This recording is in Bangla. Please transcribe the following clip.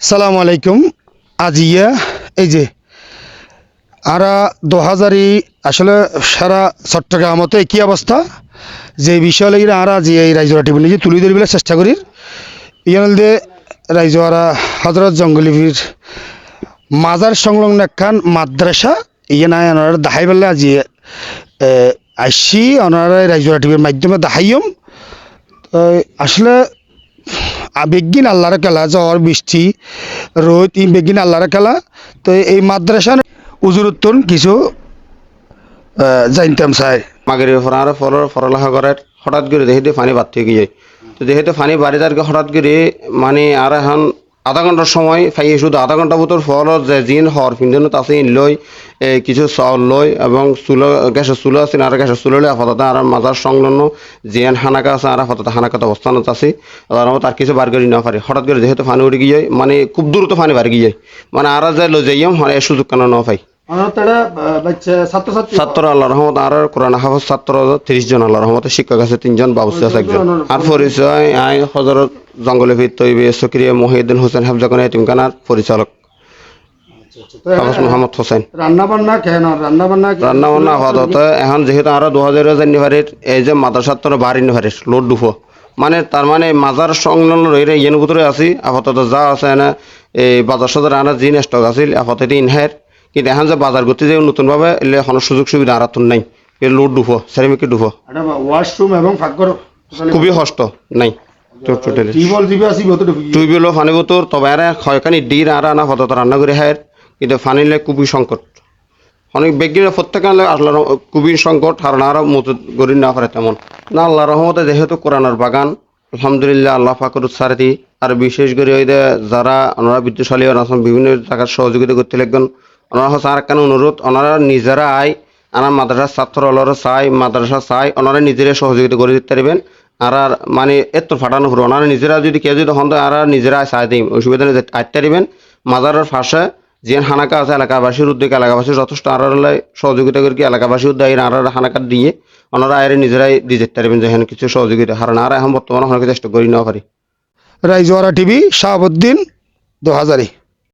সালামু আলাইকুম। আজিয়া এই যে আরা 2000 আসলে সারা চট্টগ্রামতে একই অবস্থা যে বিষয় লাগি আরা যে এই রাইজরা টিভি নিয়ে তুলি ধরবে চেষ্টা করি ইয়ানলদে রাইজরা হজরত জঙ্গলিভির মাজার সংলগ্ন একখান মাদ্রাসা ইয়ে নাই ওনারা দেখাই পেলে আজি আইসি ওনারা রাইজরা টিভির মাধ্যমে দেখাইম। আসলে বেগিন আল্লাহর খেলা জ্বর বৃষ্টি রোদ ই বেগিন আল্লাহর খেলা। তো এই মাদ্রাসার উজুরুত্তন কিছু জানতাম চাই মাগের ফরার ফরলাহা করার হঠাৎ করে দেখে পানি বাড়তে গিয়ে তো যেহেতু পানি বাড়ি তার হঠাৎ করে মানে আর এখন আধা ঘন্টার সময় ফাইয়ে শুধু আধা ঘন্টা ভিতর ফল যে জিন হর পিন্ধন আছে লই কিছু চাউল লই এবং চুলো গ্যাসের চুলো আছে আর গ্যাসের চুলো লই আপাতত আর মাজার সংলগ্ন জিয়ান হানাকা আছে আর আপাতত হানাকাত অবস্থানত আছে তার কিছু বার করি না পারে হঠাৎ করে যেহেতু পানি উঠে গিয়ে মানে খুব দ্রুত পানি বাড়ি গিয়ে মানে আর যাই লো যাইম মানে সুযোগ কেন না পাই ছাত্র আল্লাহ রহমত আর কোরআন হাফজ ছাত্র 30 জন আল্লাহ রহমতে শিক্ষক আছে 3 জন বাবুসি আছে 1 জন আর পরিচয় আই হযরত জঙ্গলে ভিত তৈবে সক্রিয় মহিউদ্দিন হোসেন হাফজাখানা এতিমখানার পরিচালক হাফজ মোহাম্মদ হোসেন। রান্না বান্না আপাতত এখন যেহেতু আরো 2000 জানুয়ারির এই যে মাদ্রাসার বাড়ি নিভারিস লোড দুফো মানে তার মানে মাজার সংলগ্ন রইরে ইয়ের ভিতরে আছি আপাতত যা আছে না এই বাজার সদর আনা জিন স্টক আছিল আপাতত ইনহের কিন্তু এখন যে বাজার করতে যে নতুনভাবে এলে কোনো সুযোগ সুবিধা আর নাই এর লোড ডুফো সেরামিকের ডুফো ওয়াশরুম এবং ফাঁকঘর খুবই কষ্ট নাই টিউবওয়েলও পানি বোতর তবে আর হয়খানি ডির আর আনা হতো রান্না করে হায়ের কিন্তু পানিলে খুবই সংকট অনেক বেগিনে প্রত্যেক আল্লাহ খুবই সংকট আর আরো মজুদ গড়ি না পারে তেমন না আল্লাহ রহমতে যেহেতু কোরআনের বাগান আলহামদুলিল্লাহ আল্লাহ ফাকর সারথি আর বিশেষ করে ওই যারা ওনারা বিদ্যুৎশালী বিভিন্ন জায়গার সহযোগিতা করতে লাগবেন ওনারা হচ্ছে আর কেন অনুরোধ ওনারা নিজেরা আয় আমার মাদ্রাসার ছাত্র ওনারা চাই মাদ্রাসা চাই ওনারা নিজেরা সহযোগিতা করে দিতে পারবেন আর মানে এত ফাটানো হলো ওনারা নিজেরা যদি কেউ যদি তখন আর নিজেরা চাই দিই অসুবিধা নেই আটতে দিবেন মাজারের ফাঁসে যে হানাকা আছে এলাকাবাসীর উদ্যোগে এলাকাবাসী যথেষ্ট আর সহযোগিতা করি এলাকাবাসী উদ্যোগ আর হানাকা দিয়ে ওনারা আয়ের নিজেরাই দিয়ে যেতে পারবেন যে কিছু সহযোগিতা হারান আর এখন বর্তমানে অনেক চেষ্টা করি না পারি। রাইজওয়ারা টিভি শাহাবুদ্দিন 2000।